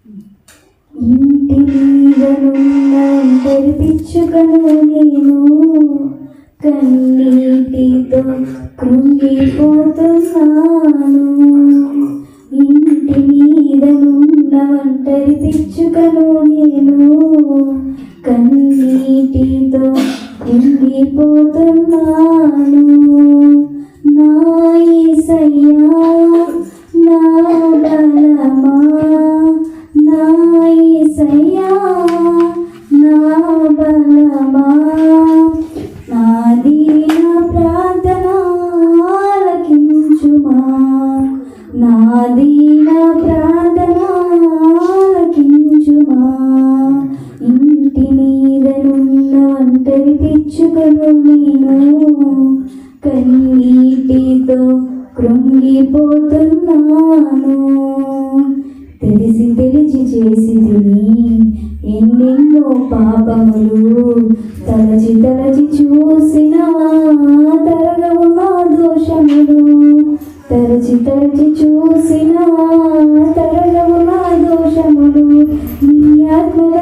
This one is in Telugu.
ఇంటి మీదనున్న పిచ్చుకను నేను కన్నీటితో కృంగిపోతున్నాను. ఇంటి మీదనున్న ఒంటరి పిచ్చుకను నేను కన్నీటితో కృంగిపోతున్నాను. నా యేసయ్యా నా బలమా, నా యేసయ్యా నా బలమా, నా దీన ప్రార్థన ఆలకించుమా, నా దీన ప్రార్థన ఆలకించుమా. ఇంటి మీదనున్న ఒంటరి పిచ్చుకను నేను కన్నీటితో కృంగిపోతున్నాను. తెలిసి తెలిసి చేసి ఎన్నెన్నో పాపములు, తలచి తలచి చూసిన తరగవు నా దోషములు, తలచి తలచి చూసిన తరగవు నా దోషములు. నీ ఆత్మల